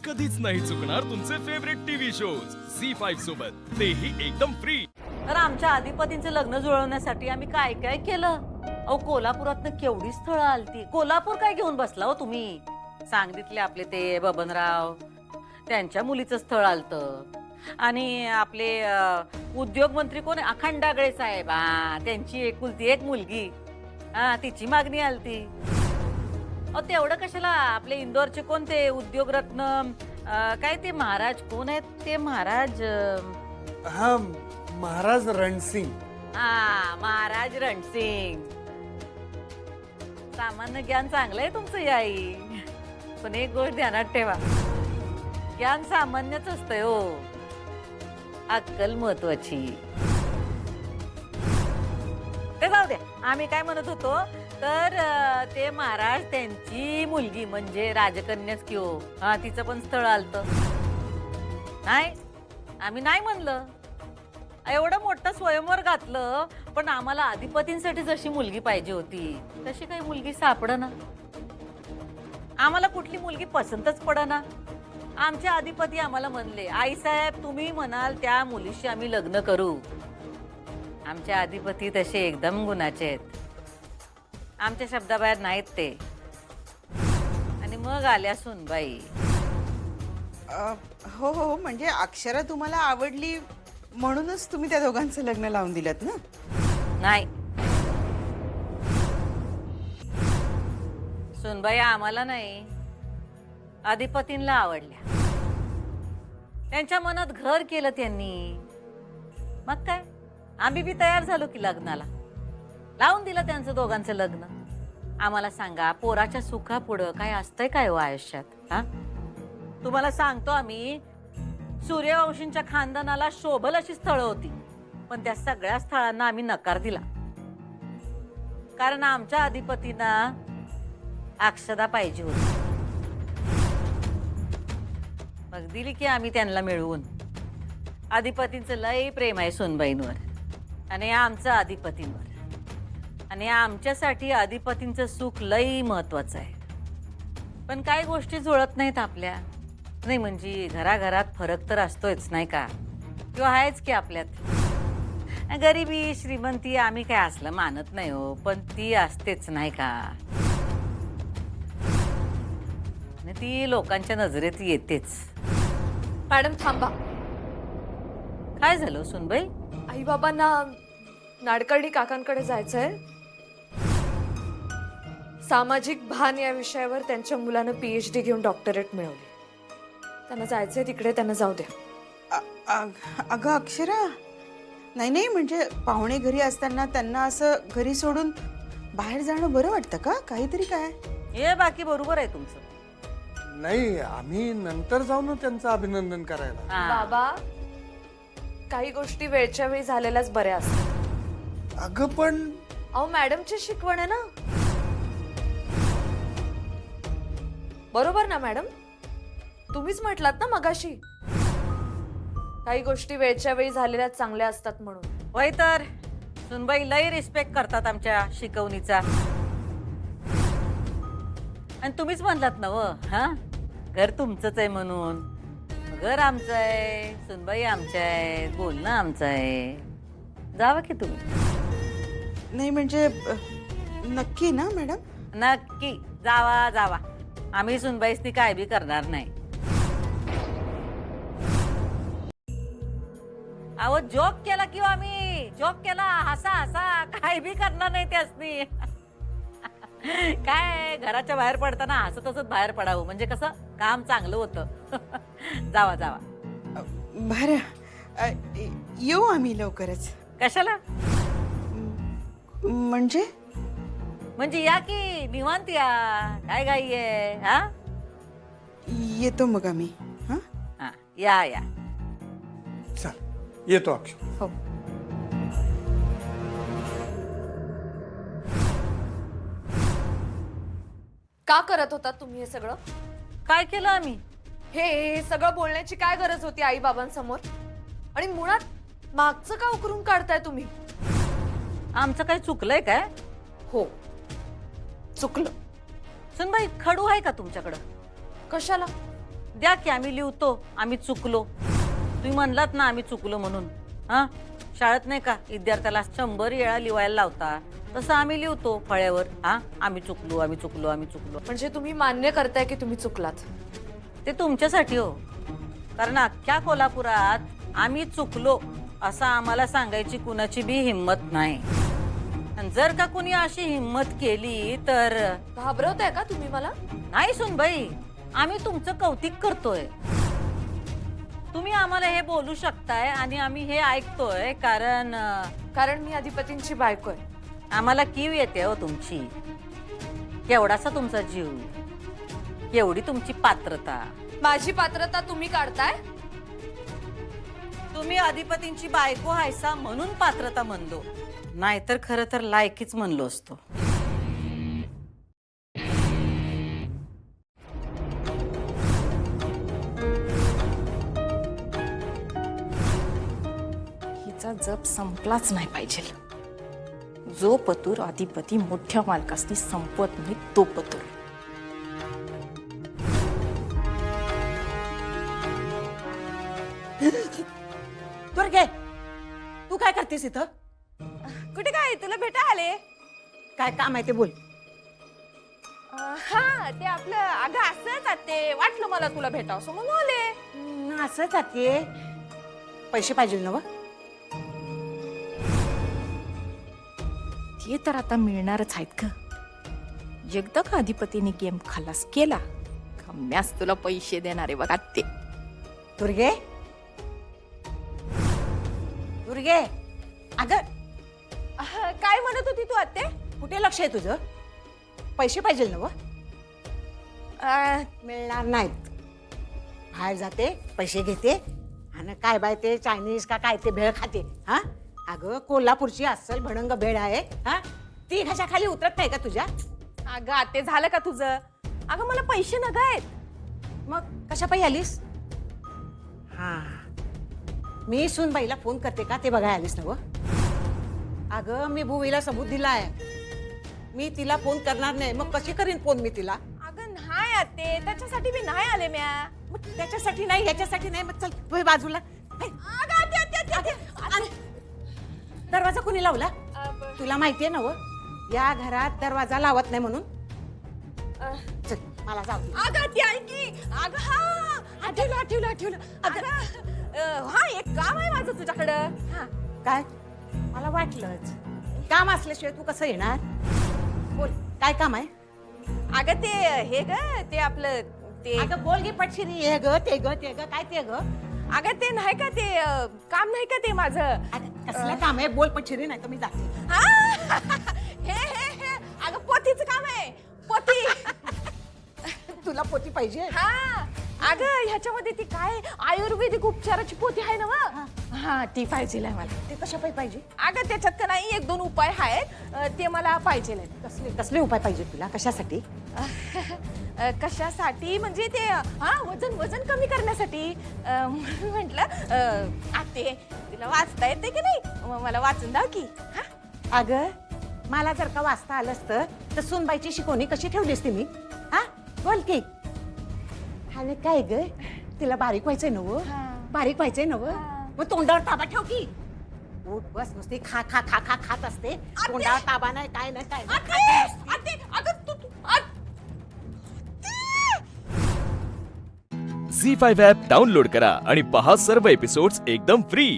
कधीच नाही चुकणार तुमचे फेवरेट टीव्ही शोज झी5 सोबत, तेही एकदम फ्री। तर आमच्या अधिपतींचं लग्न जुळवण्यासाठी आम्ही काय काय केलं। अहो कोल्हापुरातनं केवढी स्थळं आलती। कोल्हापूर काय घेऊन बसला हो तुम्ही। सांगलीतले आपले ते बबनराव, त्यांच्या मुलीचं स्थळ आलतं। आणि आपले उद्योग मंत्री कोण अखंड डागळे साहेब, त्यांची एकुलती एक मुलगी, तिची मागणी आलती। अहो तेवढं कशाला, आपले इंदोरचे कोण ते उद्योगरत्न काय ते महाराज कोण आहेत ते महाराज, हा महाराज रणसिंग। महाराज रणसिंग। सामान्य ज्ञान चांगलं आहे तुमचं याई, पण एक गोष्ट ध्यानात ठेवा, ज्ञान सामान्यच असतंय हो, अक्कल महत्वाची। ते जाऊ द्या, आम्ही काय म्हणत होतो तर ते महाराज त्यांची मुलगी म्हणजे राजकन्याच की हो, तिचं पण स्थळ आलतं। नाही आम्ही नाही म्हणलं, एवढं मोठं स्वयंवर घातलं, पण आम्हाला अधिपतींसाठी जशी मुलगी पाहिजे होती तशी काही मुलगी सापडना। आम्हाला कुठली मुलगी पसंतच पडना। आमचे अधिपती आम्हाला म्हणले, आई साहेब तुम्ही म्हणाल त्या मुलीशी आम्ही लग्न करू। आमचे अधिपती तसे एकदम गुणाचे आहेत, आमच्या शब्दाबाहेर नाहीत ते। आणि मग आल्या सुनबाई। हो हो, म्हणजे अक्षरा तुम्हाला आवडली म्हणूनच तुम्ही त्या दोघांचं लग्न लावून दिलत ना? नाही सुनबाई, आम्हाला नाही, अधिपतींना आवडल्या। त्यांच्या मनात घर केलं त्यांनी, मग काय आम्ही बी तयार झालो की लग्नाला, लावून दिलं त्यांचं दोघांचं लग्न। आम्हाला सांगा, पोराच्या सुखापुढं काय असतंय काय हो आयुष्यात? तुम्हाला सांगतो आम्ही, सूर्यवंशींच्या खानदानाला शोभल अशी स्थळं होती, पण त्या सगळ्या स्थळांना आम्ही नकार दिला, कारण आमच्या अधिपतींना अक्षदा पाहिजे होती। मग दिली की आम्ही त्यांना मिळवून। अधिपतींचं लय प्रेम आहे सुनबाईंवर आणि आमचं अधिपतींवर, आणि आमच्यासाठी अधिपतींचं सुख लय महत्वाचं आहे। पण काही गोष्टी जुळत नाहीत आपल्या, नाही म्हणजे घराघरात फरक तर असतोच नाही का, किंवा आहेच की आपल्यात। गरिबी श्रीमंती आम्ही काय असलं मानत नाही हो, पण ती असतेच नाही का, आणि ती लोकांच्या नजरेत येतेच। मॅडम थांबा। काय झालं सुनबाई? आई बाबांना नाडकर्णी काकांकडे जायचंय। सामाजिक भान या विषयावर त्यांच्या मुलानं PhD घेऊन डॉक्टरेट मिळवली, त्यांना जायचंय तिकडे, त्यांना जाऊ द्या। अगं अक्षरा, नाही नाही, म्हणजे पाहुणे घरी असताना त्यांना असं घरी सोडून बाहेर जाणं बरं वाटतं का? काहीतरी काय हे बाकी बरोबर आहे तुमचं। नाही, आम्ही नंतर जाऊ ना त्यांचं अभिनंदन करायला। बाबा, काही गोष्टी वेळच्या वेळी झालेल्याच बऱ्या असतात। अगं पण अहो मॅडमची शिकवण आहे ना, बरोबर ना मॅडम? तुम्हीच म्हटलात ना मगाशी, काही गोष्टी वेळच्या वेळी झालेल्या चांगल्या असतात म्हणून। होय तर सुनबाई लई रिस्पेक्ट करतात आमच्या शिकवणीचा, आणि तुम्हीच म्हणलात ना व, घर तुमचंच आहे म्हणून, घर आमचं आहे, सुनबाई आमच्या आहे, बोलणं आमचं आहे, जावा की तुम्ही। नाही म्हणजे नक्की ना मॅडम? नक्की जावा जावा, आम्ही सुनबाईसनी काय बी करणार नाही। अहो जोक केला किंवा आम्ही जोक केला, हसा हसा, काय बी करणार नाही त्यासनी। काय घराच्या बाहेर पडताना हसत हसत बाहेर पडावं, म्हणजे कसं काम चांगलं होतं। जावा जावा। बरं, येऊ आम्ही लवकरच। कशाला? म्हणजे म्हणजे या की निवांत या, काय घाई आहे? येतो मग आम्ही। या या। चल येतो अक्षर। हो, का करत होता तुम्ही हे सगळं? काय केलं आम्ही? हे सगळं बोलण्याची काय गरज होती आई बाबांसमोर? आणि मुळात मागचं का उकरून काढताय तुम्ही? आमचं काही चुकलंय काय? हो, चुकलं। सुनबाई खडू आहे का तुमच्याकडं? कशाला? द्या की आम्ही लिहतो आम्ही चुकलो. तुम्ही म्हणलात ना आम्ही चुकलो म्हणून. हा शाळेत नाही का विद्यार्थ्याला 100 वेळा लिहायला लावता तसं आम्ही लिहतो फळ्यावर. हा आम्ही चुकलो आम्ही चुकलो आम्ही चुकलो. म्हणजे तुम्ही मान्य करताय की तुम्ही चुकलात. ते तुमच्यासाठी हो, कारण अख्ख्या कोल्हापुरात आम्ही चुकलो असं आम्हाला सांगायची कुणाची बी हिंमत नाही. आणि जर का कुणी अशी हिंमत केली तर घाबरवताय का तुम्ही मला? नाही सुनबाई, आम्ही तुमचं कौतिक करतोय. तुम्ही आम्हाला हे बोलू शकताय आणि आम्ही हे ऐकतोय कारण कारण मी अधिपतींची बायको आहे. आम्हाला कीव येते हो तुमची. केवढासा तुमचा जीव, केवढी तुमची पात्रता. माझी पात्रता तुम्ही काढताय. तुम्ही अधिपतींची बायको हायसा म्हणून पात्रता म्हणलो, नाहीतर खरं तर लायकीच म्हणलो असतो. हिचा जप संपलाच नाही पाहिजे. जो पतूर अधिपती मोठ्या मालकासनी संपवत नाही तो पतूर. दुर्गे, तू काय करतेस इथं? कुठे काय तुला भेटा आले? काय काम आहे ते बोल. हा ते आपलं अगं असंच ते वाटलं मला तुला भेटावं म्हणून आले. असंच आहे. पैसे पाहिजे ना? ते तर आता मिळणारच आहेत का. एकदा का अधिपतीने गेम खलास केला का म्याच तुला पैसे देणार आहे बघा ते. दुर्गे, दुर्गे, अगं काय म्हणत होती तू आत्ते? कुठे लक्ष आहे तुझं? पैसे पाहिजे ना? मिळणार नाहीत. बाहेर जाते, पैसे घेते आणि काय बाय ते चायनीज का काय ते भेळ खाते. हा अगं कोल्हापूरची अस्सल भणंग भेळ आहे. हा ती घशा खाली उतरत नाही का तुझ्या? अगं आत्ते झालं का तुझं? अगं मला पैसे नगायत. मग कशा पायी आलीस? हा मी सुनबाईला फोन करते का ते बघायला आलीस ना? अगं मी बुवीला सबूत दिलाय. मी तिला फोन करणार नाही. मग कशी करीन फोन मी तिला? अगं नाही आत्ते, त्याच्यासाठी मी नाही आले म्या. मग त्याच्यासाठी नाही ह्याच्यासाठी नाही. मग चल वय बाजूला. हे, अगं आत्ते आत्ते आत्ते आत्ते. आणि दरवाजा कोणी लावला? तुला माहितीये ना या घरात दरवाजा लावत नाही म्हणून. चल मला जाऊ दे. अगं ती ऐकी. अगं हा आठवलं. अगं हा एक काम आहे माझं तुझ्याकडं. हा काय? मला वाटलंच. काम असल्याशिवाय तू कसं येणार? बोल काय काम आहे? अगं ते हे ग ते आपलं ते अगं बोल गे पटशिरी. हे ग ते ग ते ग काय ते ग? अगं ते नाही का ते काम नाही का ते माझं. अगं कसलं काम आहे? बोल पटशिरी नाही तर मी जाते. हा हे अगं पोतीचं काम आहे. पोती. तुला पोती पाहिजे? हा अगं ह्याच्यामध्ये ती काय आयुर्वेदिक उपचाराची पोती आहे ना व? हा ती पाहिजे मला. ते कशा पाहिजे? अगं त्याच्यात का नाही 1-2 उपाय आहेत ते मला पाहिजे. कसले कसले उपाय पाहिजे तुला? कशासाठी? कशासाठी म्हणजे ते हा वजन कमी करण्यासाठी. म्हणून म्हटलं आते तिला वाचता येते की नाही मला वाचून दाव की. हा अगं मला जर का वाचता आलं असतं तर सुनबाईची शिकवणी कशी ठेवलीस तुम्ही? हा बोल की. आणि काय ग तिला बारीक व्हायचंय नव? बारीक व्हायचंय नव? मग तोंडावर ताबा ठेव की. उठ बस नुसती खा खा खा खा खात असते. तोंडावर ताबा नाही काय नाही काय नाही. झी5 ॲप डाउनलोड करा आणि पहा सर्व एपिसोड्स एकदम फ्री.